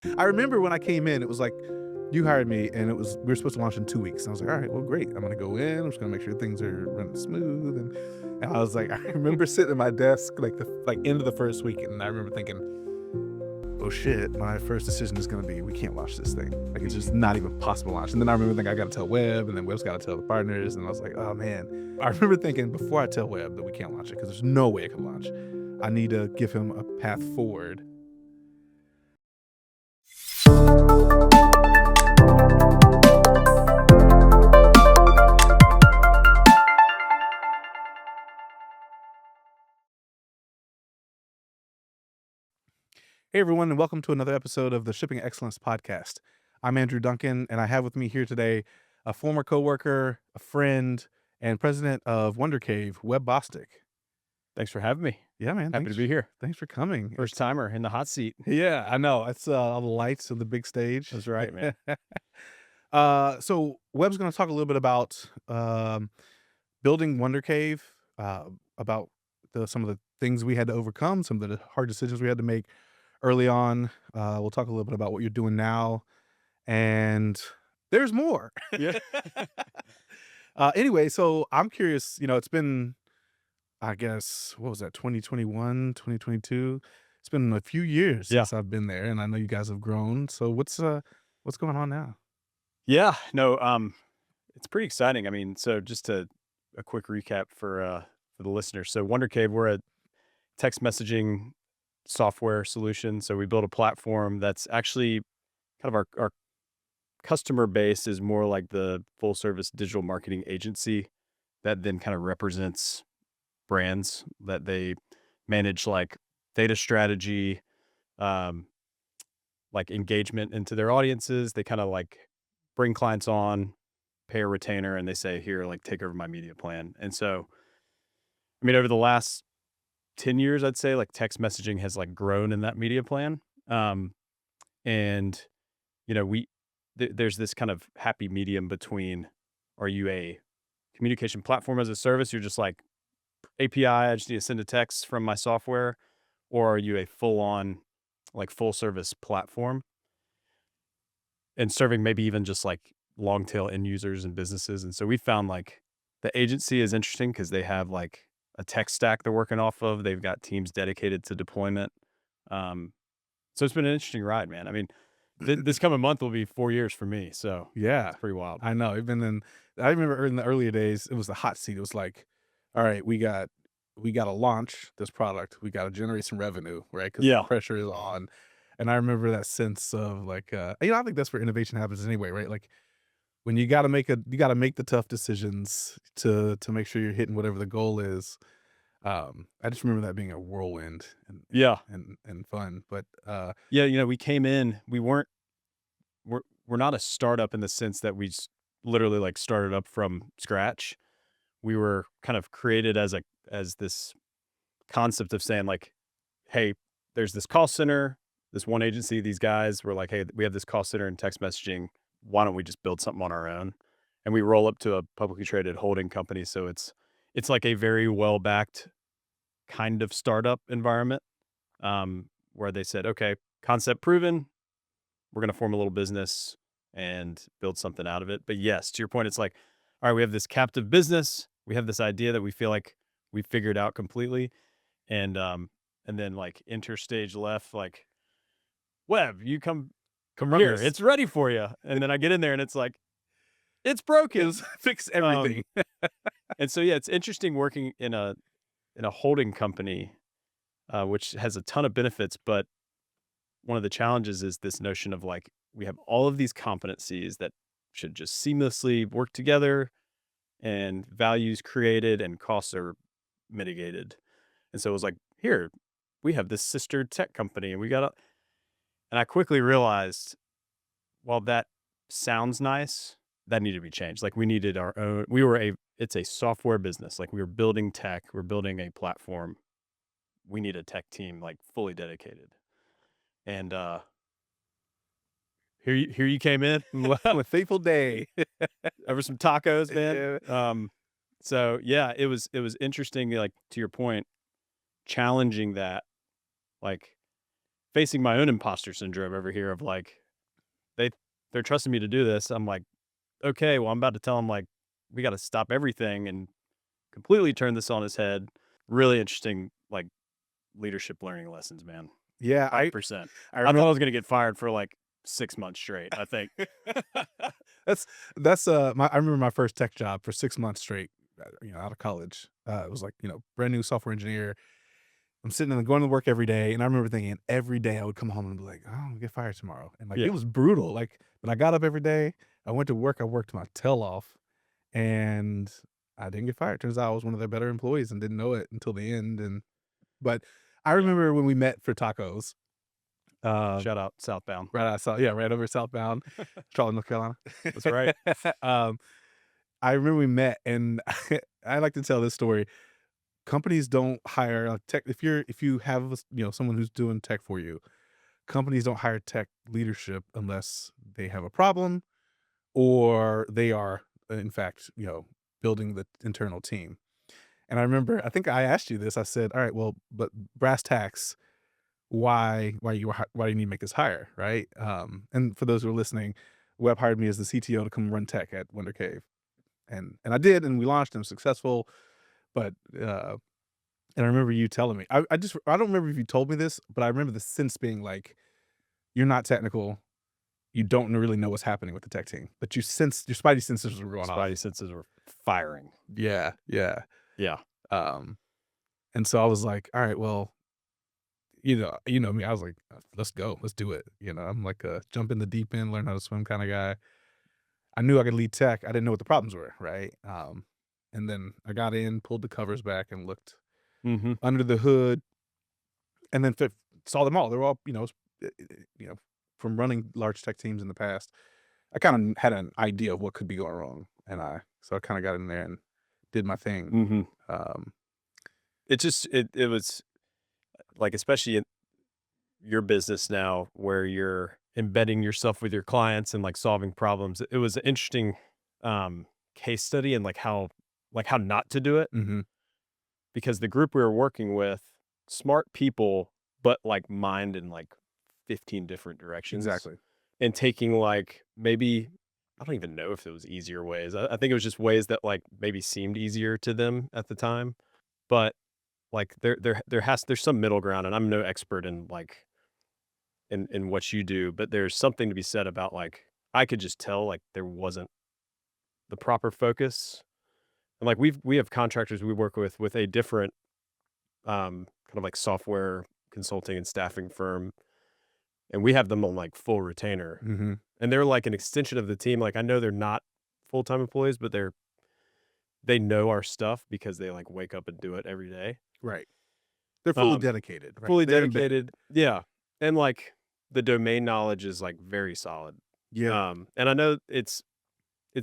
I remember when I came in, it was like, you hired me and we were supposed to launch in 2 weeks. And I was like, all right, well, great. I'm gonna go in. I'm just gonna make sure things are running smooth. And I was like, I remember sitting at my desk like the end of the first week, and I remember thinking, oh shit, my first decision is gonna be we can't launch this thing. Like it's just not even possible to launch. And then I remember thinking I gotta tell Webb, and then Webb's gotta tell the partners. And I was like, oh man. I remember thinking before I tell Webb that we can't launch it, because there's no way it can launch. I need to give him a path forward. Hey everyone, and welcome to another episode of the Shipping Excellence Podcast. I'm Andrew Duncan, and I have with me here today a former coworker, a friend, and president of Wonder Cave, Webb Bostick. Thanks for having me. Yeah, man. Happy to be here. Thanks for coming. First timer in the hot seat. Yeah, I know. It's all the lights of the big stage. That's right, man. So Webb's going to talk a little bit about building Wonder Cave, about some of the things we had to overcome, some of the hard decisions we had to make early on. We'll talk a little bit about what you're doing now, and there's more. Yeah. Anyway, so I'm curious, it's been, I guess, what was that, 2021, 2022? It's been a few years Yeah. since I've been there, and I know you guys have grown. So what's going on now? Yeah. No, it's pretty exciting. I mean, so just a quick recap for the listeners. So Wonder Cave, we're a text messaging software solution. So we built a platform that's actually kind of our customer base is more like the full service digital marketing agency that then kind of represents brands that they manage, like data strategy, um, like engagement into their audiences. They kind of like bring clients on, pay a retainer, and they say, here, like take over my media plan. And so, I mean, over the last 10 years, I'd say like text messaging has like grown in that media plan. And there's this kind of happy medium between, are you a communication platform as a service? You're just like API, I just need to send a text from my software, or are you a full on like full service platform and serving maybe even just like long tail end users and businesses? And so we found like the agency is interesting because they have like a tech stack they're working off of. They've got teams dedicated to deployment. So it's been an interesting ride, man. I mean, this coming month will be 4 years for me. So Yeah, it's pretty wild. I know. I remember in the earlier days, it was the hot seat. It was like, all right, we got to launch this product. We got to generate some revenue, right? Because the Yeah. pressure is on. And I remember that sense of like, I think that's where innovation happens anyway, right? Like when you got to make the tough decisions to make sure you're hitting whatever the goal is. I just remember that being a whirlwind Yeah. and fun. But Yeah. We came in, we're not a startup in the sense that we literally like started up from scratch. We were kind of created as this concept of saying like, hey, there's this call center, this one agency, these guys were like, hey, we have this call center and text messaging. Why don't we just build something on our own? And we roll up to a publicly traded holding company. So it's like a very well-backed kind of startup environment, where they said, okay, concept proven, we're going to form a little business and build something out of it. But yes, to your point, it's like, all right, we have this captive business. We have this idea that we feel like we figured out completely. And then like enter stage left, like, Webb, you come come here, it's ready for you. And then I get in there and it's like, it's broken. fix everything. And so, yeah, it's interesting working in a holding company, which has a ton of benefits. But one of the challenges is this notion of like, we have all of these competencies that should just seamlessly work together and values created and costs are mitigated. And so it was like, here, we have this sister tech company and and I quickly realized, while that sounds nice, that needed to be changed. Like we needed our own, it's a software business. Like we were building tech, we're building a platform. We need a tech team like fully dedicated. And here you came in. What a fateful day. Over some tacos, man. Yeah. So yeah, it was interesting, like to your point, challenging that. Like facing my own imposter syndrome over here of like they they're trusting me to do this. I'm like, okay, well, I'm about to tell them like we got to stop everything and completely turn this on its head. Really interesting, like leadership learning lessons, man. Yeah, I 100%. I I thought remember I was gonna get fired for like 6 months straight. I think. that's I remember my first tech job for 6 months straight, out of college. It was like, brand new software engineer. I'm sitting and going to work every day, and I remember thinking every day I would come home and be like, "Oh, I'm gonna get fired tomorrow," and like it Yeah. was brutal. Like, but I got up every day. I went to work. I worked my tail off, and I didn't get fired. Turns out I was one of their better employees and didn't know it until the end. But I Yeah. remember when we met for tacos. Uh, Shout out Southbound. right over southbound, Charlotte, North Carolina. That's right. um, I remember we met, and I like to tell this story. Companies don't hire like tech if you have someone who's doing tech for you. Companies don't hire tech leadership unless they have a problem or they are in fact building the internal team. And I remember I think I asked you this. I said, "All right, well, but brass tacks, why do you need to make this hire, right?" And for those who are listening, Webb hired me as the CTO to come run tech at Wonder Cave, and I did, and we launched and was successful. But and I remember you telling me, I don't remember if you told me this, but I remember the sense being like, you're not technical, you don't really know what's happening with the tech team, but you sense your spidey senses were going off. Spidey senses were firing. Yeah, yeah. Yeah. Um, and so I was like, all right, well, you know me. I was like, let's go, let's do it. I'm like a jump in the deep end, learn how to swim kind of guy. I knew I could lead tech. I didn't know what the problems were, right? And then I got in, pulled the covers back, and looked Mm-hmm. under the hood, and then saw them all. They were all, uh, uh, you know, from running large tech teams in the past. I kind of had an idea of what could be going wrong, and I kind of got in there and did my thing. Mm-hmm. Um, It was like, especially in your business now where you're embedding yourself with your clients and like solving problems. It was an interesting case study and like how not to do it, mhm, because the group we were working with, smart people, but like mind in like 15 different directions exactly. and taking like maybe I don't even know if it was easier ways. I think it was just ways that like maybe seemed easier to them at the time. But like there's some middle ground, and I'm no expert in like in what you do, but there's something to be said about like I could just tell like there wasn't the proper focus. And like we have contractors we work with a different kind of like software consulting and staffing firm, and we have them on like full retainer. Mhm, And they're like an extension of the team. Like I know they're not full-time employees, but they know our stuff because they like wake up and do it every day. right. They're fully Um dedicated, right? Fully They're embedded. dedicated. Yeah. And like the domain knowledge is like very solid. Yeah, And I know it's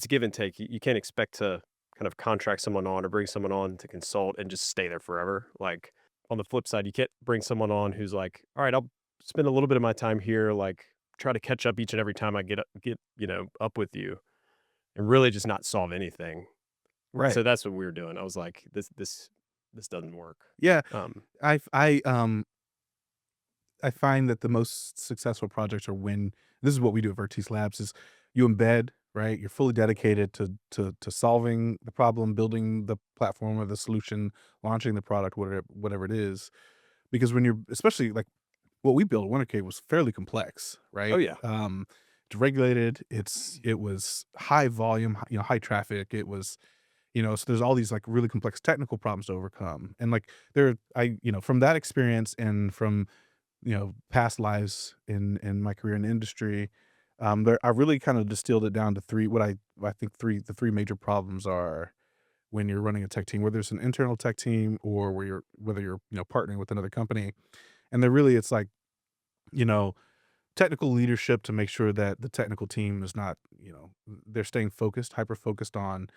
give and take. You can't expect to kind of contract someone on or bring someone on to consult and just stay there forever. Like on the flip side, you can't bring someone on who's like, all right, I'll spend a little bit of my time here, like try to catch up each and every time I up with you and really just not solve anything. right. So that's what we were doing. I was like, this doesn't work. Yeah, Um, I I, um, I find that the most successful projects are when this is what we do at Vertex Labs is you embed, right? You're fully dedicated to solving the problem, building the platform or the solution, launching the product, whatever it is. Because when you're especially like what we built at Winter Cave was fairly complex, oh right? yeah. It's regulated. It was high volume, high traffic. It was, so there's all these like really complex technical problems to overcome. And like from that experience and from past lives in my career in the industry, I really kind of distilled it down to three. I think the three major problems are when you're running a tech team, whether it's an internal tech team or whether you're partnering with another company, and they're really it's like you know technical leadership to make sure that the technical team is not they're staying focused, hyper focused on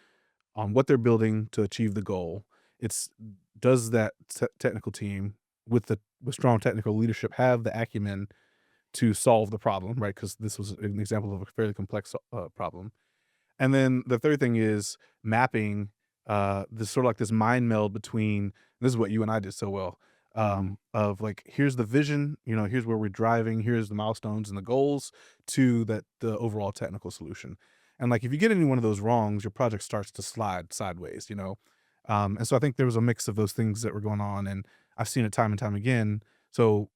what they're building to achieve the goal. It's does that technical team with strong technical leadership have the acumen to solve the problem, right? Because this was an example of a fairly complex problem. And then the third thing is mapping this sort of like this mind meld between this is what you and I did so well. Mhm. of like, here's the vision, here's where we're driving, here's the milestones and the goals to the overall technical solution. And like, if you get any one of those wrongs, your project starts to slide sideways. And so I think there was a mix of those things that were going on, and I've seen it time and time again. So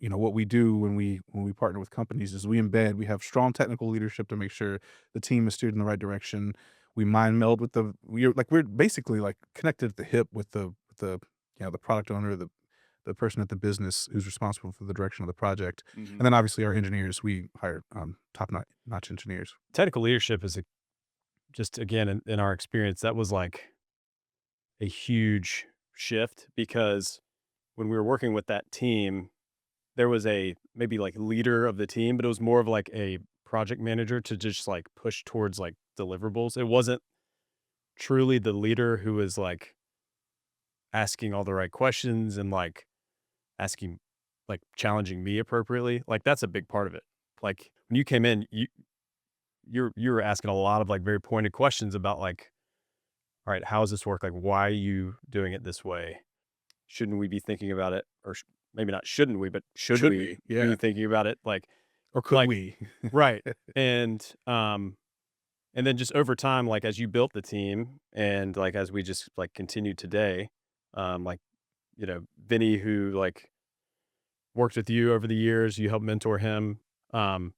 what we do when we partner with companies is we have strong technical leadership to make sure the team is steered in the right direction. We mind meld with we're basically like connected at the hip with the product owner, the person at the business who's responsible for the direction of the project. Mhm. And then obviously our engineers, we hire top notch engineers. Technical leadership is just again in our experience that was like a huge shift because when we were working with that team, there was a maybe like leader of the team, but it was more of like a project manager to just like push towards like deliverables. It wasn't truly the leader who was like asking all the right questions and like asking like challenging me appropriately. Like that's a big part of it. Like when you came in, you were asking a lot of like very pointed questions about like, all right, how does this work? Like, why are you doing it this way? Shouldn't we be thinking about it? Or maybe not shouldn't we, but should Should we we? Yeah. be thinking about it? Or could Like, we? right. And, and then just over time, like as you built the team and like as we just like continued today, like, Vinny who like worked with you over the years, you helped mentor him. Um,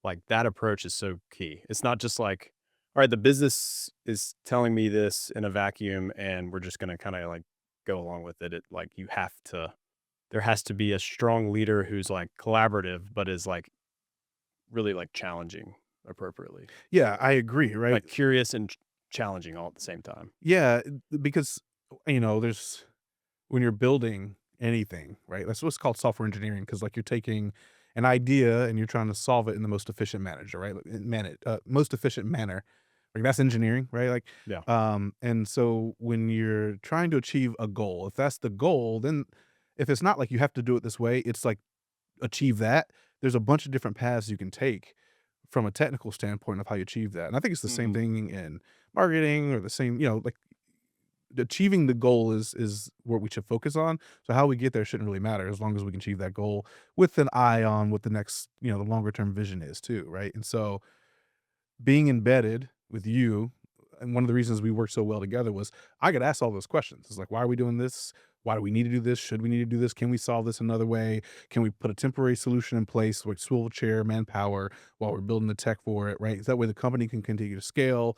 like that approach is so key. It's not just like, all right, the business is telling me this in a vacuum and we're just gonna kind of like go along with it. It like you have to there has to be a strong leader who's like collaborative, but is like really like challenging appropriately. Yeah, I agree, right? Like curious and challenging all at the same time. Yeah, because there's when you're building anything, right? That's what's called software engineering, because like you're taking an idea and you're trying to solve it in the most efficient manager, right? Like, most efficient manner. Like that's engineering, right? Like, Yeah. and so when you're trying to achieve a goal, if that's the goal, then if it's not like you have to do it this way, it's like achieve that. There's a bunch of different paths you can take from a technical standpoint of how you achieve that. And I think it's the same Hmm. thing in marketing, or the same, like achieving the goal is what we should focus on. So how we get there shouldn't really matter, as long as we can achieve that goal with an eye on what the next, the longer term vision is too, right? And so being embedded with you, and one of the reasons we work so well together was I could ask all those questions. It's like, why are we doing this? Why do we need to do this? Should we need to do this? Can we solve this another way? Can we put a temporary solution in place, like swivel chair, manpower, while we're building the tech for it, right? That way the company can continue to scale,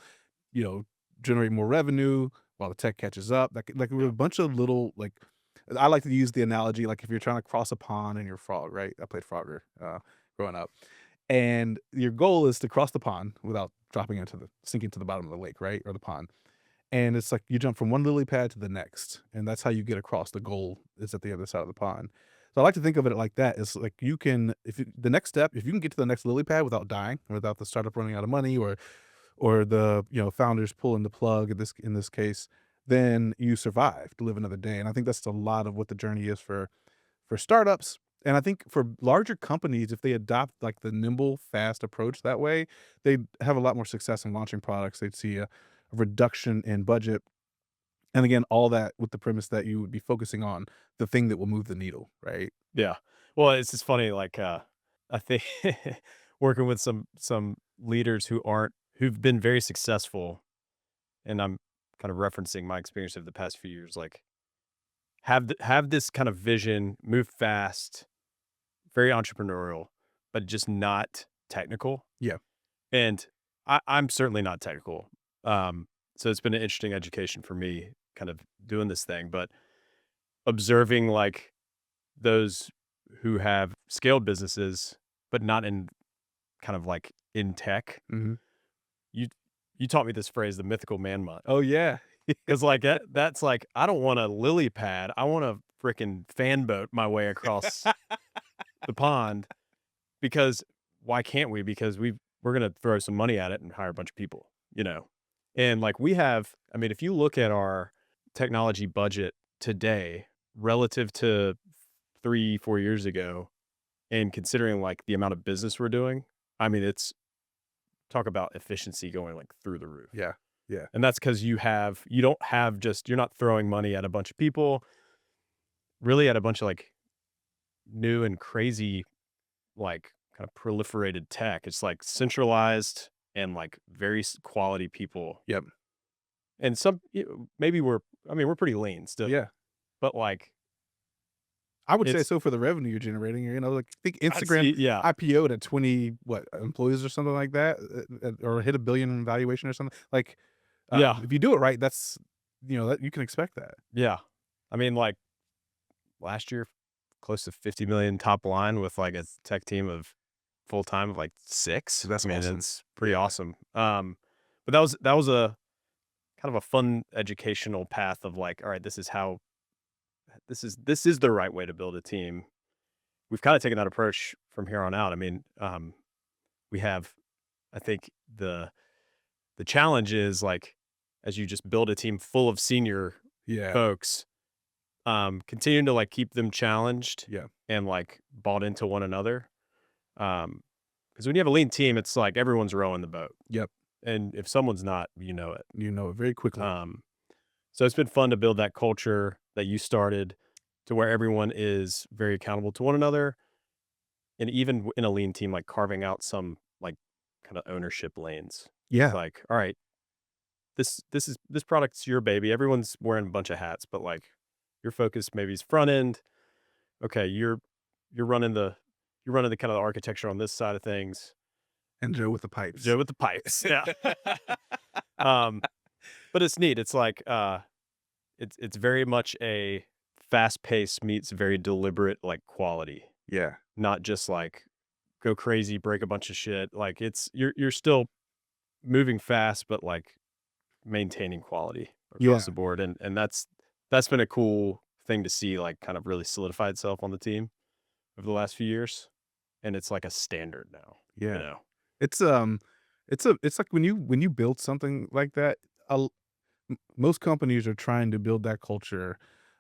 you know, generate more revenue while the tech catches up. Like we're Yeah. a bunch of little like, I like to use the analogy like if you're trying to cross a pond and you're a frog, right? I played Frogger growing up, and your goal is to cross the pond without sinking to the bottom of the lake, right, or the pond. And it's like you jump from one lily pad to the next, and that's how you get across. The goal is at the other side of the pond. So I like to think of it like that. It's like you can, the next step, if you can get to the next lily pad without dying, or without the startup running out of money, or the founders pulling the plug in this case, then you survive to live another day. And I think that's a lot of what the journey is for startups. And I think for larger companies, if they adopt like the nimble, fast approach that way, they have a lot more success in launching products. They'd see a reduction in budget. And again, all that with the premise that you would be focusing on the thing that will move the needle, right? Yeah. Well, it's just funny, like, I think working with some leaders who've been very successful, and I'm kind of referencing my experience of the past few years, like, have this kind of vision, move fast, very entrepreneurial, but just not technical. Yeah. And I'm certainly not technical. So it's been an interesting education for me kind of doing this thing, but observing like those who have scaled businesses, but not in kind of like in tech. Mhm. You you taught me this phrase, the mythical man month. Oh, yeah. Because like that's like I don't want a lily pad. I want to freaking fan boat my way across the pond because why can't we? Because we're gonna throw some money at it and hire a bunch of people, you know. And like we have, I mean, if you look at our technology budget today relative to 3, 4 years ago, and considering, like, the amount of business we're doing, I mean, it's talk about efficiency going, like, through the roof. Yeah. Yeah. And that's because you don't have just you're not throwing money at a bunch of people. really at a bunch of like new and crazy, like kind of proliferated tech. It's like centralized and like very quality people. Yep. And some, maybe I mean, we're pretty lean still, Yeah. but like I would say it's, so for the revenue you're generating, like, I think I Instagram see, yeah, IPO'd at 20, what, employees or something like that, or hit 1 billion in valuation or something. Like, yeah, if you do it right, that's that you can expect that. yeah. I mean, like last year, close to 50 million top line with like a tech team of full time of like six. That's I mean, awesome. it's pretty Yeah. awesome. But that was a kind of a fun educational path of like, all right, this is the right way to build a team. We've kind of taken that approach from here on out. I mean, we have, I think the challenge is like, as you just build a team full of senior Yeah. folks, continuing to like keep them challenged Yeah. and like bought into one another. Because when you have a lean team, it's like everyone's rowing the boat, Yep. and if someone's not, it. You know it very quickly. Um, so it's been fun to build that culture that you started, to where everyone is very accountable to one another, and even in a lean team, like carving out some like kind of ownership lanes. Yeah. Like, all right, this product's your baby. Everyone's wearing a bunch of hats, but like your focus maybe is front end. Okay, you're running the you're running the kind of the architecture on this side of things. And Joe with the pipes. Joe with the pipes. Yeah. um, but it's neat. It's like it's very much a fast pace meets very deliberate like quality. Yeah. Not just like go crazy, break a bunch of shit. Like it's you're still moving fast, but like maintaining quality across Yeah. the board. And that's been a cool thing to see, like kind of really solidify itself on the team over the last few years. And it's like a standard now, you Yeah. know? It's, it's like when you build something like that, most companies are trying to build that culture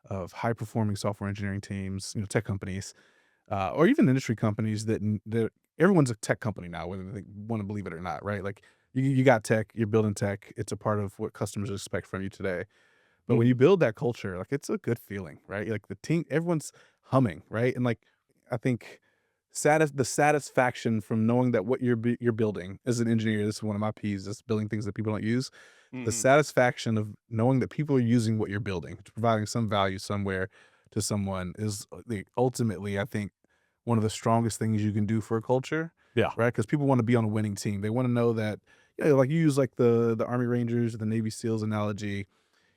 of high performing software engineering teams, tech companies, or even industry companies that everyone's a tech company now, whether they want to believe it or not, right? Like you got tech, you're building tech. It's a part of what customers expect from you today. But when Mhm. you build that culture, like it's a good feeling, right? Like the team, everyone's humming, right? And like I think the satisfaction from knowing that what you're building as an engineer, this is one of my P's, is building things that people don't use. The Mhm. satisfaction of knowing that people are using what you're building, providing some value somewhere to someone is ultimately, I think, one of the strongest things you can do for a culture, Yeah. right? Because people want to be on a winning team. They want to know that, like you use like the Army Rangers, the Navy SEALs analogy.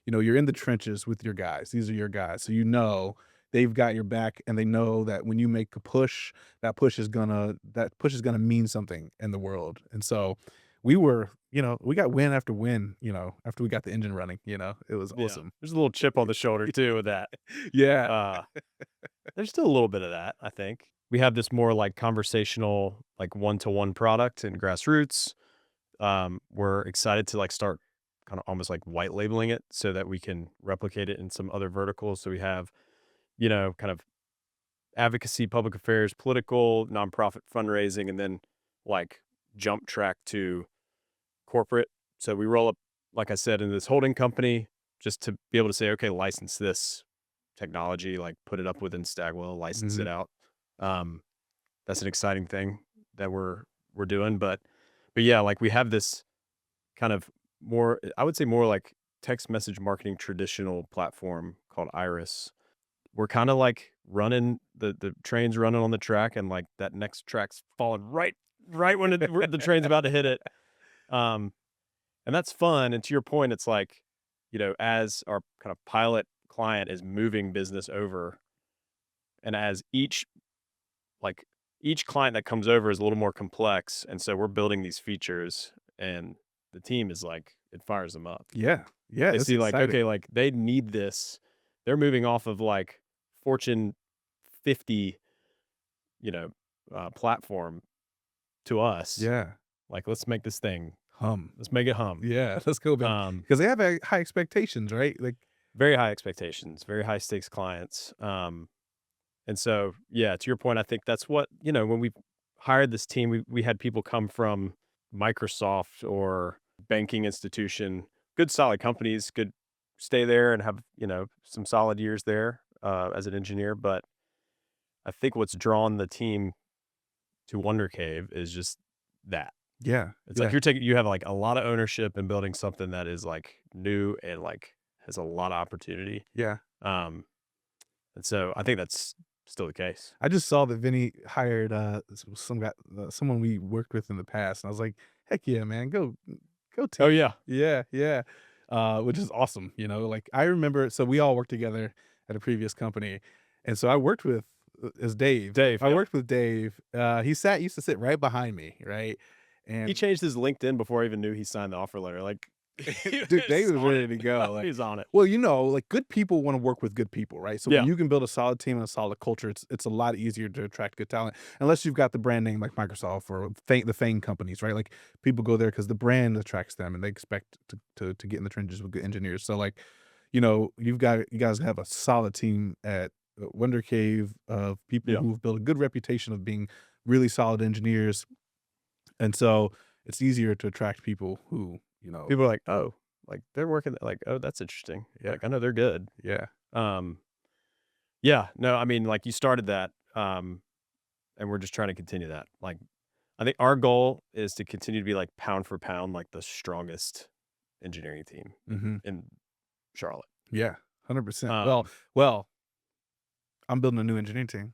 You're in the trenches with your guys. These are your guys. So they've got your back and they know that when you make a push, that push is gonna mean something in the world. And so we got win after win, after we got the engine running, it was Yeah. awesome. There's a little chip on the shoulder too with that. Yeah. Uh, there's still a little bit of that, I think. We have this more like conversational, like one-to-one product in grassroots. We're excited to like start kind of almost like white labeling it so that we can replicate it in some other verticals. So we have, kind of advocacy, public affairs, political, nonprofit fundraising, and then like jump track to corporate. So we roll up, like I said, in this holding company just to be able to say, okay, license this technology, like put it up within Stagwell, license it Mhm. out. Um, that's an exciting thing that we're doing. But yeah, like we have this kind of more, I would say more like text message marketing traditional platform called Iris. We're kind of like running the train's running on the track, and like that next track's falling right when the train's about to hit it. Um, and that's fun. And to your point, it's like, as our kind of pilot client is moving business over, and as like each client that comes over is a little more complex, and so we're building these features, and the team is like, it fires them up. Yeah. Yeah, They it's see like, exciting. okay, like they need this. They're moving off of like Fortune 50, you know, platform to us. Yeah. Like, let's make this thing, Hum. let's make it hum. Yeah, let's go, man. Um, Because they have, high expectations, right? Like Very high expectations, very high stakes clients. And so, yeah, to your point, I think that's what, when we hired this team, we had people come from Microsoft or banking institution, good solid companies, could stay there and have, some solid years there. as an engineer, but I think what's drawn the team to Wonder Cave is just that. Yeah. It's Yeah. like you have like a lot of ownership in building something that is like new and like has a lot of opportunity. Yeah. Um, and so I think that's still the case. I just saw that Vinny hired some guy, someone we worked with in the past, and I was like, "Heck yeah, man, go Oh team!" yeah, Yeah, yeah, which is awesome. Like I remember, so we all worked together at a previous company, and so I worked with as Dave. Dave. I Yep. worked with Dave. He used to sit right behind me, right, He and changed his LinkedIn before I even knew he signed the offer letter. Like, he dude, Dave was was on ready it. to go. He Like, was on it. well, like good people want to work with good people, right? So when Yeah. you can build a solid team and a solid culture, it's a lot easier to attract good talent, unless you've got the brand name like Microsoft or the Fang companies, right? Like people go there because the brand attracts them, and they expect to get in the trenches with good engineers. So like, you guys have a solid team at Wonder Cave of people Yeah. who've built a good reputation of being really solid engineers, and so it's easier to attract people who People are like, oh, like they're working. Like, oh, that's interesting. yeah, Like, I know they're good. yeah. Um, yeah. No, I mean, like you started that, and we're just trying to continue that. Like, I think our goal is to continue to be like pound for pound, like the strongest engineering team Mhm. in Charlotte. Yeah, 100%. Well Um, well, I'm building a new engineering team.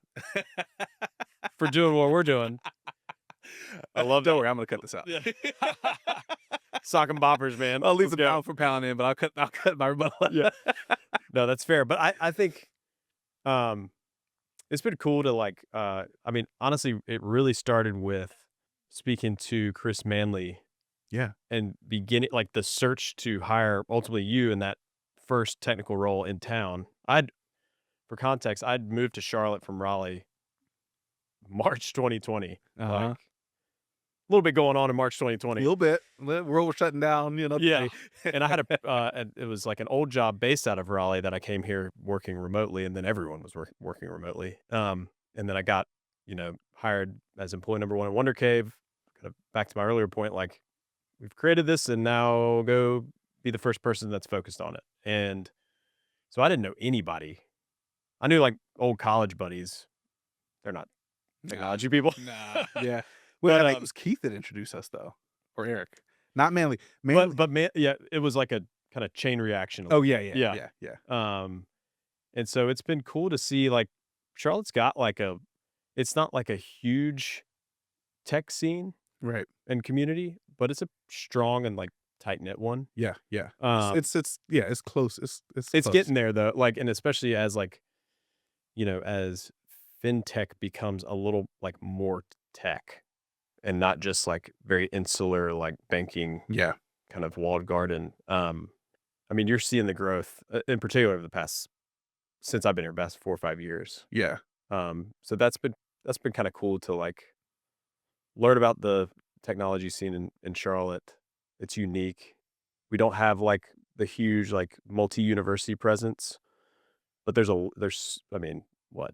for doing what we're doing. I love Don't that. worry, I'm gonna cut this out. Yeah. Sock and boppers, man. I'll leave Let's the go. pound for pound in, but I'll cut my rebuttal out. Yeah. No, that's fair. But I think um it's been cool to like I mean, honestly, it really started with speaking to Chris Manley Yeah. and beginning like the search to hire ultimately you in that first technical role in town. For context, I'd moved to Charlotte from Raleigh March 2020. Like Uh-huh. a little bit going on in March A 2020. little bit. The world was shutting down, Yeah. today. And I had and it was like an old job based out of Raleigh that I came here working remotely, and then everyone was working remotely. And then I got, hired as employee number one at Wonder Cave. Kind of back to my earlier point, like we've created this and now go be the first person that's focused on it. And so I didn't know anybody. I knew like old college buddies. They're not Nah, technology people. nah. Yeah. Well, But and it was Keith that introduced us though, or Eric. Not Manly. Manly. but man, yeah, it was like a kind of chain reaction. Oh, yeah, yeah, Yeah. yeah, yeah. Um, and so it's been cool to see like Charlotte's got like it's not like a huge tech scene Right. and community, but it's a strong and like tight knit one. Yeah, yeah. Um, It's yeah, it's close. It's it's close. getting there though, like, and especially as like, as fintech becomes a little like more tech and not just like very insular, like banking Yeah. kind of walled garden. I mean, you're seeing the growth in particular over the past since I've been here, past 4 or 5 years. Yeah. So that's been kind of cool to like learn about the technology scene in Charlotte. It's unique. We don't have like the huge like multi-university presence, but there's I mean, what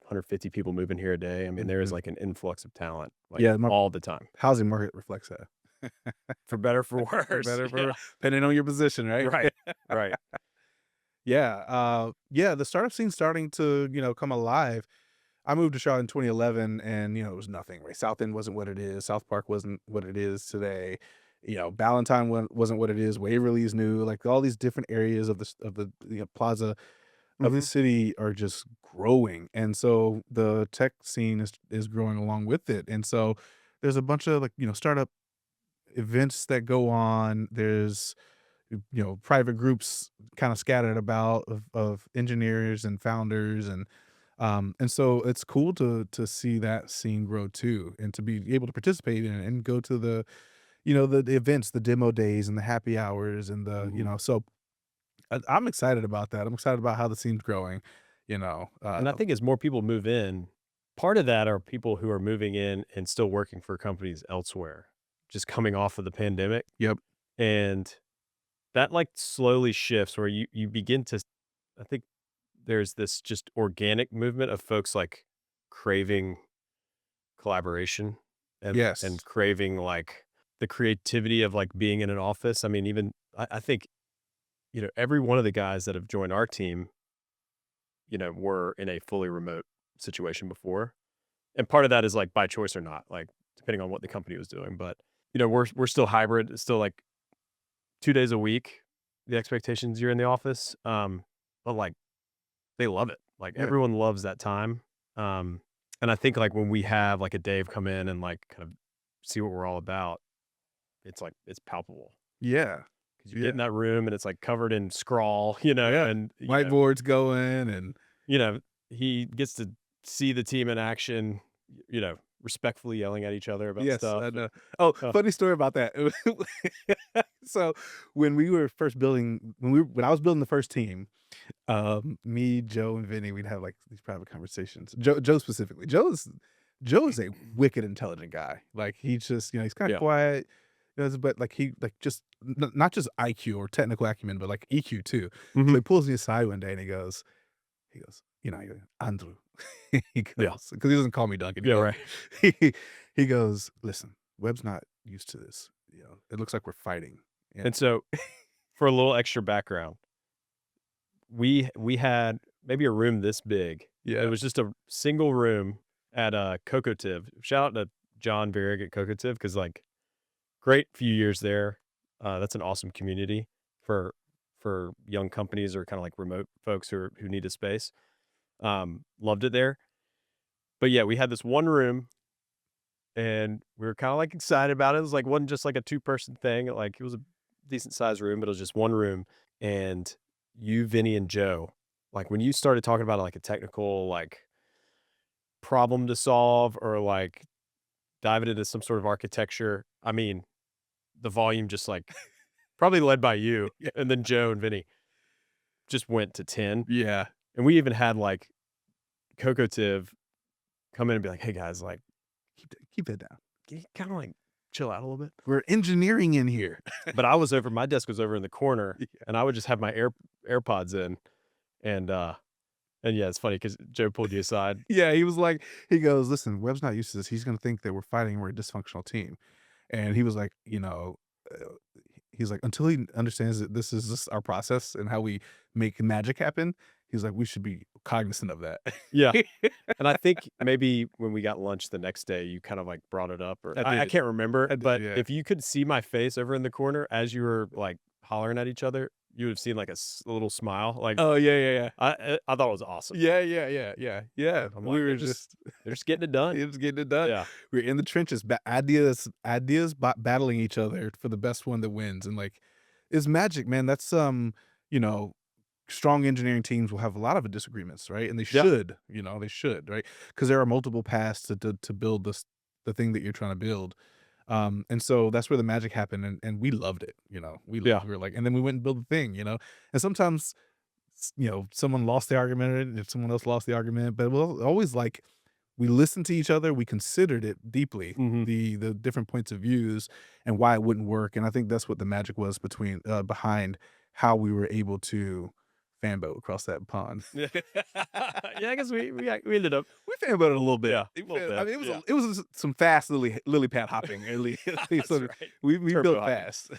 150 people moving here a day. I mean, there is Mhm. like an influx of talent like Yeah, all the time, housing market reflects that. for better or for For worse. better, Yeah. for depending on your position, right? Right. Right. Yeah, yeah, the startup scene's starting to, come alive. I moved to Charlotte in 2011 and, it was nothing, right? South End wasn't what it is. South Park wasn't what it is today. Ballantyne wasn't what it is. Waverly's new. Like all these different areas of the plaza of the Mhm. city are just growing. And so the tech scene is growing along with it. And so there's a bunch of like, startup events that go on. There's private groups kind of scattered about of engineers and founders, and so it's cool to see that scene grow too, and to be able to participate in it and go to the events, the demo days and the happy hours and Mhm. so I'm excited about that. I'm excited about how the scene's growing, you know. And I think as more people move in, part of that are people who are moving in and still working for companies elsewhere, just coming off of the pandemic. Yep. And that like slowly shifts where you begin to, I think there's this just organic movement of folks like craving collaboration and Yes. craving like the creativity of like being in an office. I mean, even I think, every one of the guys that have joined our team, were in a fully remote situation before. And part of that is like by choice or not, like depending on what the company was doing. But we're still hybrid. It's still like 2 days a week. The expectations you're in the office. But like they love it. Like Yeah. everyone loves that time. Um, and I think like when we have like a Dave come in and like kind of see what we're all about, it's like it's palpable. Yeah. Because you get in that room and it's like covered in scrawl, and Whiteboards going and you know, he gets to see the team in action, respectfully yelling at each other about yes, stuff. I know. Oh, Uh, funny story about that. So when we were first building, when I was building the first team, me, Joe, and Vinny, we'd have like these private conversations. Joe specifically. Joe is a wicked intelligent guy. Like he just, he's kind of yeah. quiet, but like he like just not just IQ or technical acumen, but like EQ too. So Mhm. he pulls me aside one day and he goes, Andrew, he Yeah. goes, because he doesn't call me Duncan. Yeah, right. He, he goes, listen, Webb's not used to this. It looks like we're fighting. And And so for a little extra background, we had maybe a room this big. It yeah, was just a single room at Cocotiv. Shout out to John Varig at Cocotiv because like great few years there. That's an awesome community for young companies or kind of like remote folks who need a space. Loved it there. But yeah, we had this one room and we were kind of like excited about it. It was like wasn't just like a 2-person thing. Like it was a decent sized room, but it was just one room. And you, Vinny, and Joe, like when you started talking about like a technical like problem to solve or like diving into some sort of architecture, I mean, the volume just like probably led by you, yeah, and then Joe and Vinny just went to 10. yeah. And we even had like Cocotiv come in and be like, "Hey guys, like, Keep that down. can you kind of like chill out a little bit?" We're engineering in here. But my desk was over in the corner, and I would just have my AirPods in, and yeah, it's funny because Joe pulled you aside. Yeah, he goes, listen, Webb's not used to this. He's gonna think that we're fighting, we're a dysfunctional team. And he was like, uh, he's like, until he understands that this is just our process and how we make magic happen, he's like, we should be cognizant of that. Yeah, and I think maybe when we got lunch the next day, you kind of like brought it up, or I I did. can't remember. I did, But yeah. if you could see my face over in the corner as you were like hollering at each other, you would have seen like a little smile. Like Oh yeah, yeah, yeah. I thought it was awesome. Yeah, yeah, yeah, yeah, yeah. I'm We like, were just they're just getting it done. it was getting it done. Yeah. We're in the trenches, battling each other for the best one that wins, and like, it's magic, man. That's you know, strong engineering teams will have a lot of disagreements, right? And they Yeah. should, they should, right? Because there are multiple paths to build the thing that you're trying to build. And so that's where the magic happened, and we loved it. Yeah. We were like, and then we went and built the thing, and sometimes someone lost the argument, if someone else lost the argument, but we'll always like we listened to each other, we considered it deeply, Mhm. the different points of views and why it wouldn't work. And I think that's what the magic was behind how we were able to fanboat across that pond. Yeah. Yeah, I guess we ended up. We fanboated a little bit. Yeah, a little I bit, mean, yeah. it was some fast lily pad hopping. That's So right. we Turbo built hopping. fast.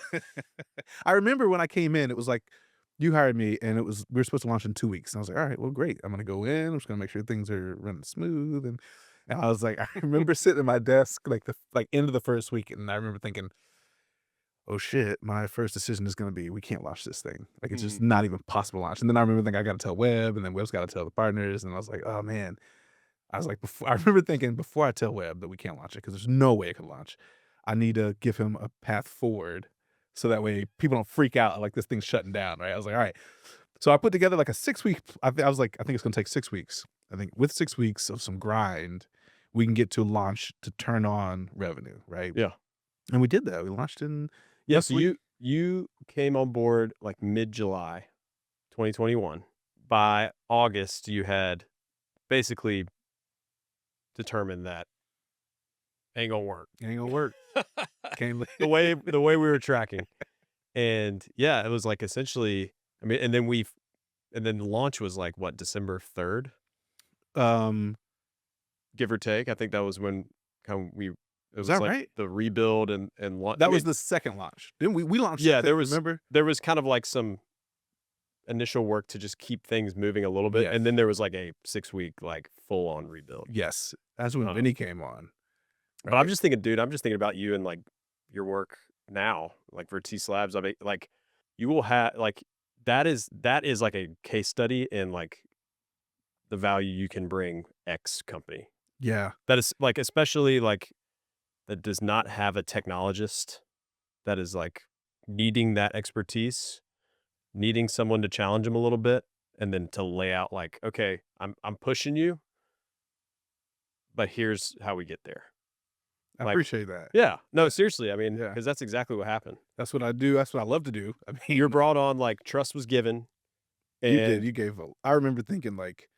I remember when I came in, it was like you hired me, and we were supposed to launch in 2 weeks. And I was like, all right, well, great. I'm gonna go in. I'm just gonna make sure things are running smooth. And I was like, I remember sitting at my desk like the end of the first week, and I remember thinking, oh shit, my first decision is gonna be we can't launch this thing. Like it's just Mhm. not even possible to launch. And then I remember thinking I gotta tell Webb, and then Webb's gotta tell the partners. And I was like, oh man. I was like, I remember thinking before I tell Webb that we can't launch it, because there's no way it could launch. I need to give him a path forward so that way people don't freak out like this thing's shutting down, right? I was like, all right. So I put together like a 6 week. I was like, I think it's gonna take 6 weeks. I think with 6 weeks of some grind, we can get to launch to turn on revenue, right? Yeah. And we did that. We launched in Yeah, last so week. you came on board like mid-July 2021. By August, you had basically determined that ain't gonna work. It ain't gonna work. Came The way we were tracking. And yeah, it was like essentially, I mean, and then the launch was like what, December 3rd, um give or take. I think that was when kind of it is was that like right? the rebuild and launch. That was the second launch. Then we launched yeah, remember? there was kind of like some initial work to just keep things moving a little bit, Yes. and then there was like a 6-week like full on rebuild. Yes. That's when Vinny came on. But I'm Right? just thinking, dude, I'm just thinking about you and like your work now, like for T Slabs. I mean, like you will have like that is like a case study in like the value you can bring X company. Yeah. That is like especially like that does not have a technologist that is like needing that expertise, needing someone to challenge them a little bit, and then to lay out like, okay, I'm pushing you, but here's how we get there. I Like, appreciate that. yeah, no, seriously. I mean, Yeah. because that's exactly what happened. That's what I do. That's what I love to do. I You're mean, brought on, like trust was given, you did. and You gave a I remember thinking like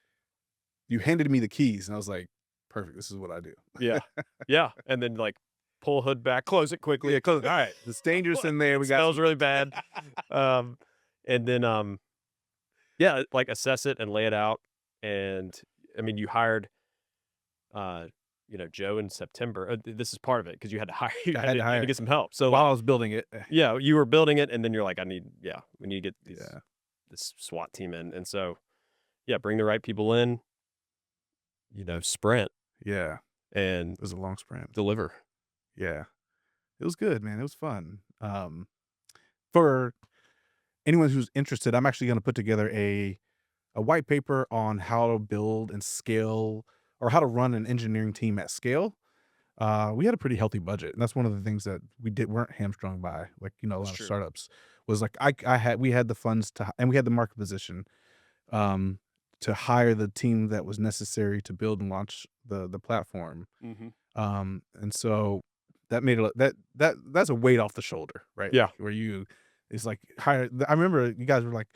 you handed me the keys and I was like, perfect. This is what I do. yeah, yeah, and then like pull hood back, close it quickly. Yeah, close. All right. It's dangerous in there. It We got smells some really bad. Um, and then yeah, like assess it and lay it out. And I mean, you hired uh, Joe in September. This is part of it because you had to hire I had to you had to hire get some help. So while like, I was building it. yeah, you were building it, and then you're like, we need to get Yeah. this SWAT team in, and so yeah, bring the right people in, sprint Yeah. and It was a long sprint. deliver. Yeah. It was good, man. It was fun. For anyone who's interested, I'm actually going to put together a white paper on how to build and scale or how to run an engineering team at scale. We had a pretty healthy budget, and that's one of the things that weren't hamstrung by, like, a That's lot of true. startups was like we had the funds and we had the market position um to hire the team that was necessary to build and launch the platform. Hmm. And so that made that's a weight off the shoulder, right? Yeah. Like, where you it's like hire. I remember you guys were like,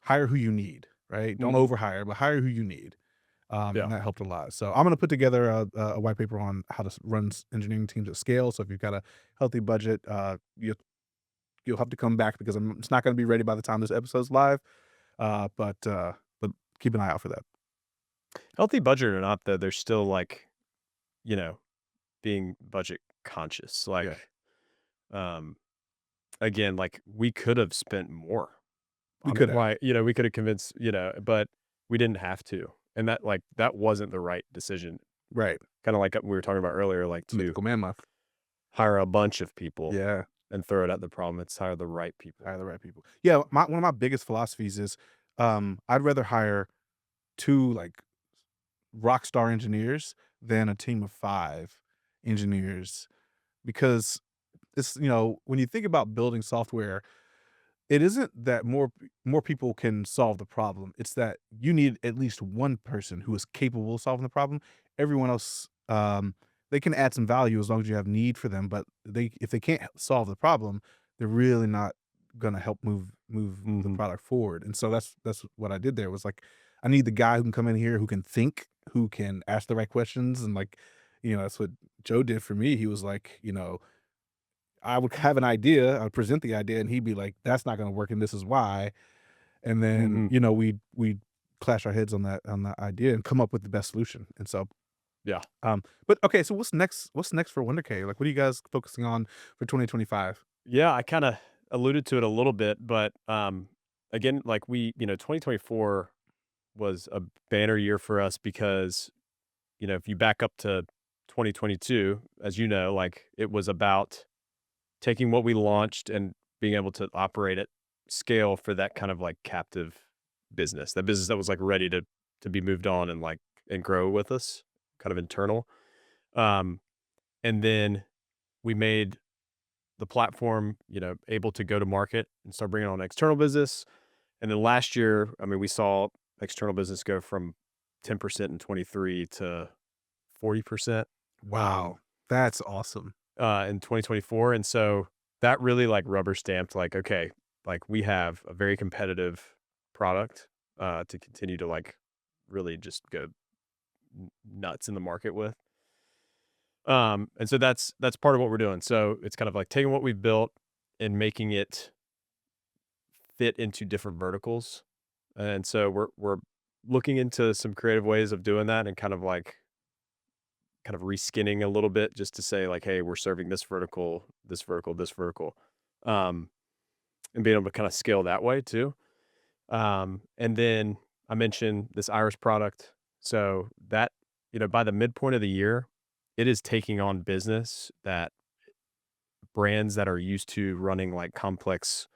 hire who you need, right? Don't Hmm. overhire, but hire who you need. Yeah. And that helped a lot. So I'm gonna put together a white paper on how to run engineering teams at scale. So if you've got a healthy budget, you'll have to come back because it's not gonna be ready by the time this episode's live. But keep an eye out for that. Healthy budget or not, though, there's still like, you know, being budget conscious. Yeah, Like, um, again, like we could have spent more we on it. could have. Why, we could have convinced, but we didn't have to. And that wasn't the right decision. Right. Kind of like we were talking about earlier, like to Mythical man month. hire a bunch of people Yeah. and throw it at the problem. It's hire the right people. Hire the right people. Yeah, one of my biggest philosophies is, I'd rather hire 2, like, rock star engineers than a team of 5 engineers because when you think about building software, it isn't that more people can solve the problem, it's that you need at least one person who is capable of solving the problem. Everyone else, they can add some value as long as you have need for them, but if they can't solve the problem, they're really not gonna help move the Hmm. product forward. And so that's what I did there was like, I need the guy who can come in here who can think, who can ask the right questions, and like, that's what Joe did for me. He was like, I would have an idea, I would present the idea, and he'd be like, "That's not gonna work, and this is why." And then, Hmm. we'd clash our heads on that idea and come up with the best solution. And so, Yeah. but okay, so what's next? What's next for Wonder K? Like, what are you guys focusing on for 2025? Yeah. I kind of alluded to it a little bit, but again, like 2024 was a banner year for us because, if you back up to 2022, as you know, like it was about taking what we launched and being able to operate at scale for that kind of like captive business, that business that was like ready to be moved on and like and grow with us, kind of internal. Um, and then we made the platform, able to go to market and start bringing on external business. And then last year, I mean, we saw external business go from 10% in 23 to 40%. Wow, that's awesome. In 2024. And so that really like rubber stamped like, okay, like we have a very competitive product to continue to like really just go nuts in the market with. And so that's part of what we're doing. So it's kind of like taking what we've built and making it fit into different verticals. And so we're looking into some creative ways of doing that and kind of reskinning a little bit just to say like, hey, we're serving this vertical, this vertical, this vertical, and being able to kind of scale that way too. And then I mentioned this Iris product. So that, by the midpoint of the year, it is taking on business that brands that are used to running like complex,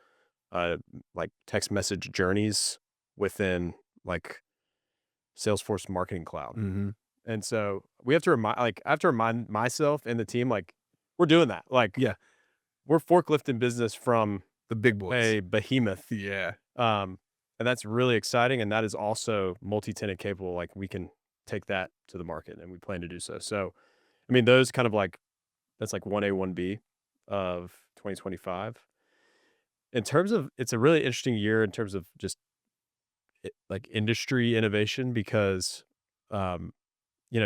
like text message journeys within like Salesforce Marketing Cloud. Mm-hmm. And so we have to I have to remind myself and the team, like, we're doing that. Like, Yeah, we're forklifting business from the big boys. a behemoth. Yeah. And that's really exciting. And that is also multi-tenant capable. Like, we can take that to the market and we plan to do so. So, I mean, those kind of like, that's like 1A, 1B of 2025. In terms of, it's a really interesting year in terms of just like industry innovation because, um,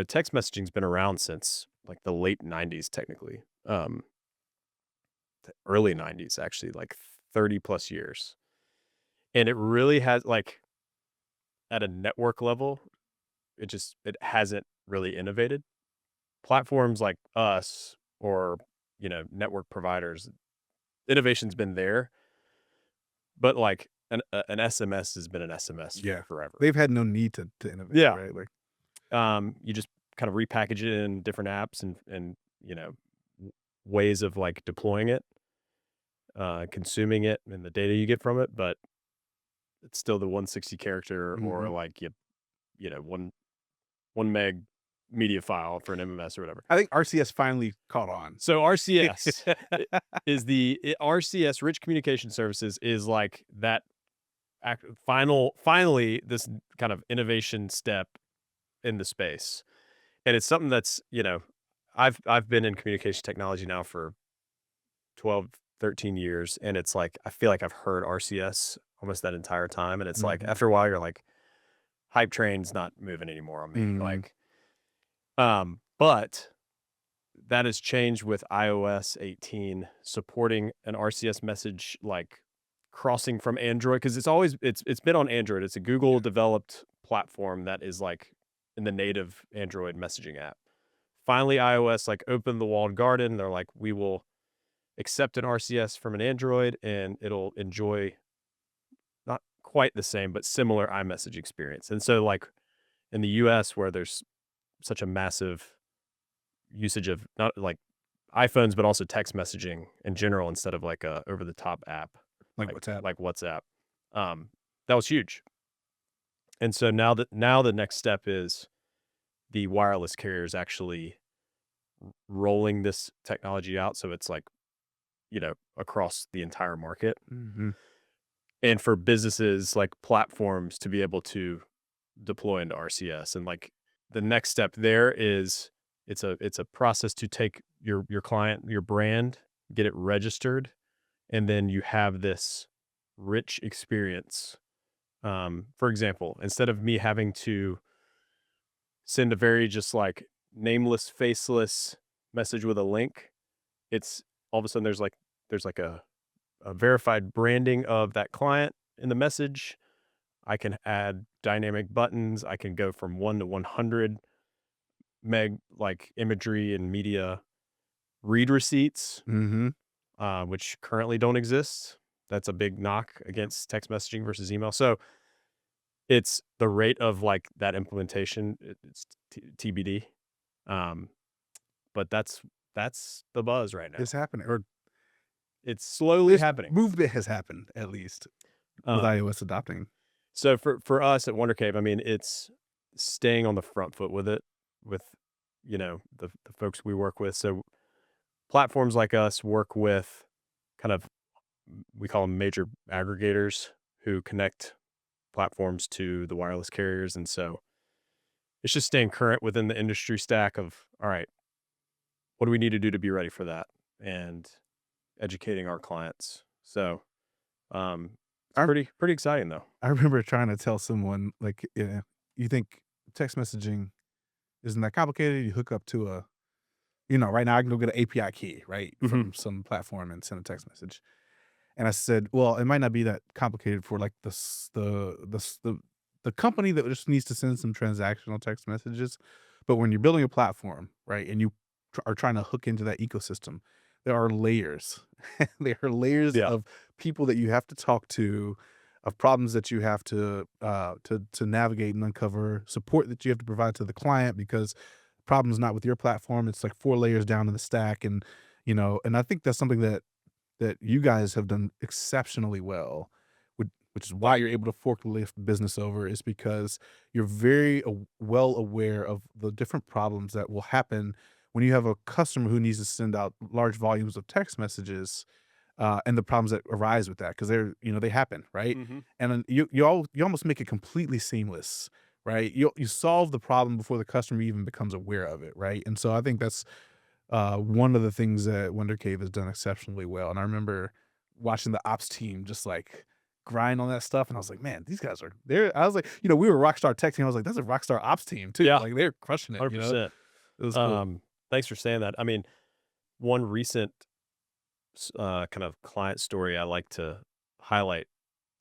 text messaging's been around since like the late 90s, technically. The early 90s, actually, like 30 plus years. And it really has like at a network level, it hasn't really innovated. Platforms like us or, network providers, innovation's been there, but like an SMS has been an SMS Yeah. forever. They've had no need to innovate, Yeah. right? Like, You just kind of repackage it in different apps and ways of like deploying it, consuming it and the data you get from it, but it's still the 160 character or mhm. like one meg media file for an MMS or whatever. I think RCS finally caught on. So RCS RCS Rich Communication Services is like that finally this kind of innovation step in the space. And it's something that's, I've been in communication technology now for 12, 13 years. And it's like, I feel like I've heard RCS almost that entire time. And it's like, Mhm. after a while, you're like, hype train's not moving anymore on me. Mhm. Like, but that has changed with iOS 18 supporting an RCS message, like crossing from Android. Cause it's been on Android. It's a Google developed platform that is like in the native Android messaging app. Finally, iOS like opened the walled garden. They're like, we will accept an RCS from an Android and it'll enjoy not quite the same, but similar iMessage experience. And so like in the US where there's such a massive usage of not like iPhones, but also text messaging in general instead of like a over the top app Like WhatsApp. like WhatsApp. That was huge. And so now the next step is the wireless carriers actually rolling this technology out. So it's like, across the entire market. Mhm. And for businesses like platforms to be able to deploy into RCS. And like the next step there is it's a process to take your client, your brand, get it registered, and then you have this rich experience. For example, instead of me having to send a very just like nameless, faceless message with a link, it's all of a sudden there's like a verified branding of that client in the message. I can add dynamic buttons. I can go from 1 to 100 meg like imagery and media read receipts, Mhm. which currently don't exist. That's a big knock against text messaging versus email. So it's the rate of like that implementation. It's TBD. Um, but that's the buzz right now. It's happening, or It's slowly this happening. movement has happened at least with Um, iOS adopting. so for us at Wonder Cave, I mean, it's staying on the front foot with it, with the folks we work with. So platforms like us work with kind of we call them major aggregators who connect platforms to the wireless carriers, and so it's just staying current within the industry stack of all right, what do we need to do to be ready for that, and educating our clients. So it's I pretty exciting though. I remember trying to tell someone, like, you think text messaging isn't that complicated? You hook up to right now I can go get an API key, right, Mhm. from some platform and send a text message. And I said, "Well, it might not be that complicated for like the company that just needs to send some transactional text messages, but when you're building a platform, right, and you are trying to hook into that ecosystem, there are layers. There are layers Yeah. of people that you have to talk to, of problems that you have to navigate and uncover, support that you have to provide to the client because problem's not with your platform. It's like 4 layers down in the stack, and and I think that's something that you guys have done exceptionally well, which is why you're able to forklift business over, is because you're very well aware of the different problems that will happen when you have a customer who needs to send out large volumes of text messages, and the problems that arise with that, because they happen, right? Hmm. And then you almost make it completely seamless, right? You solve the problem before the customer even becomes aware of it, right? And so I think that's one of the things that Wonder Cave has done exceptionally well. And I remember watching the ops team just like grind on that stuff, and I was like, man, these guys are there. I was like, we were Rockstar Tech team. I was like, that's a Rockstar Ops team too. Yeah, Like they're crushing it. 100%. It was cool. Thanks for saying that. I mean, one recent kind of client story I like to highlight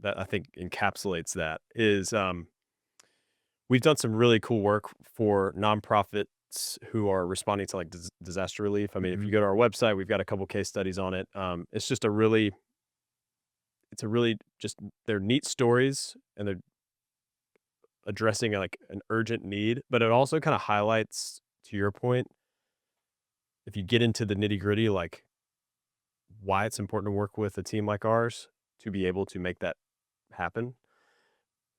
that I think encapsulates that is we've done some really cool work for nonprofits who are responding to like disaster relief. I mean, if Mhm. you go to our website, we've got a couple case studies on it. It's just it's a really just they're neat stories and they're addressing like an urgent need, but it also kind of highlights, to your point, if you get into the nitty gritty, like why it's important to work with a team like ours to be able to make that happen.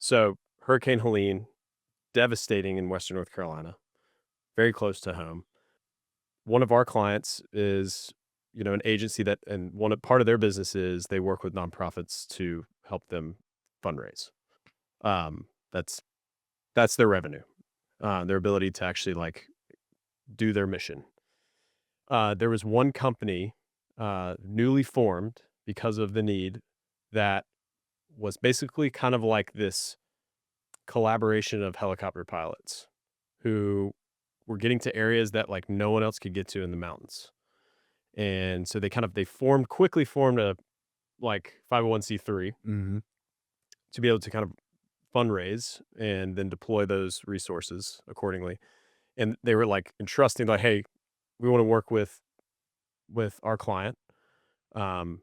So Hurricane Helene, devastating in Western North Carolina, very close to home. One of our clients is, an agency that, and part of their business is they work with nonprofits to help them fundraise. Um, that's that's their revenue, their ability to actually like do their mission. There was one company, newly formed because of the need, that was basically kind of like this collaboration of helicopter pilots who were getting to areas that like no one else could get to in the mountains. And so quickly formed a like 501c3 Mhm. to be able to kind of fundraise and then deploy those resources accordingly. And they were like entrusting like, hey, we want to work with our client um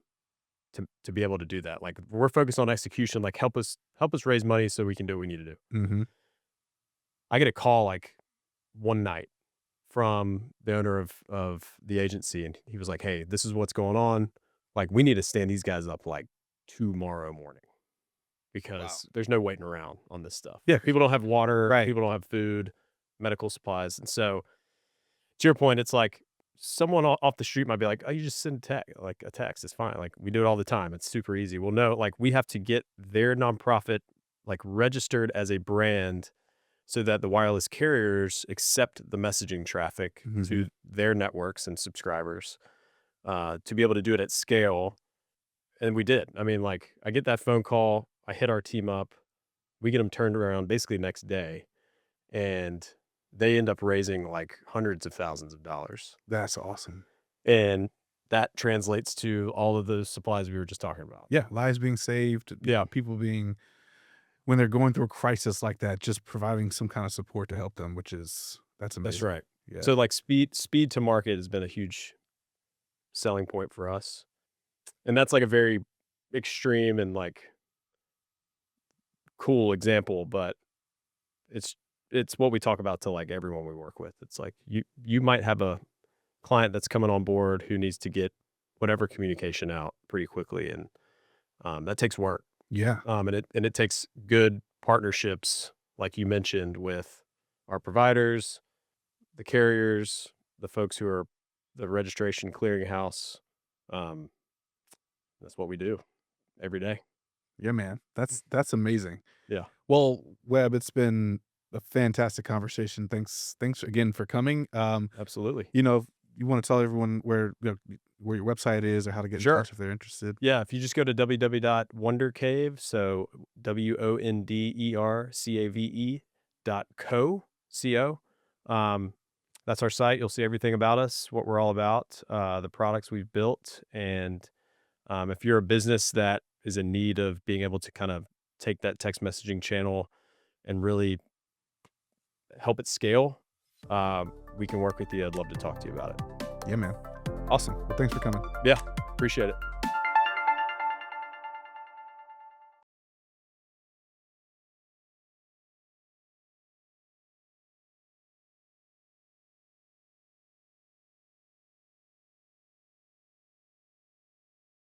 to be able to do that. Like we're focused on execution, like help us raise money so we can do what we need to do. Mhm. I get a call like one night from the owner of the agency, and he was like, "Hey, this is what's going on. Like, we need to stand these guys up like tomorrow morning Wow. because there's no waiting around on this stuff. Yeah, 'cause People don't have water, right. people don't have food, medical supplies, and so to your point, it's like someone off the street might be like, "Oh, you just send a text. It's fine. Like we do it all the time. It's super easy." Well, no, like we have to get their nonprofit like registered as a brand so that the wireless carriers accept the messaging traffic Mhm. to their networks and subscribers, to be able to do it at scale. And we did. I mean, like, I get that phone call, I hit our team up, we get them turned around basically next day, and they end up raising like hundreds of thousands of dollars. That's awesome. And that translates to all of those supplies we were just talking about. Yeah, lives being saved, Yeah, people being when they're going through a crisis like that, just providing some kind of support to help them, that's that's amazing. right. Yeah. So like speed to market has been a huge selling point for us. And that's like a very extreme and like cool example, but it's it's what we talk about to like everyone we work with. It's like you might have a client that's coming on board who needs to get whatever communication out pretty quickly, and that takes work. Yeah. And it takes good partnerships, like you mentioned, with our providers, the carriers, the folks who are the registration clearinghouse. Um, that's what we do every day. Yeah, man. That's amazing. Yeah, Well, Webb, it's been a fantastic conversation. Thanks again for coming. absolutely. If you wanna tell everyone where your website is or how to get in Sure. touch if they're interested. Yeah, if you just go to www.wondercave, so WONDERCAVE.co, that's our site. You'll see everything about us, what we're all about, the products we've built, and if you're a business that is in need of being able to kind of take that text messaging channel and really help it scale, we can work with you. I'd love to talk to you about it. Yeah, man. Awesome. Well, thanks for coming. Yeah, appreciate it.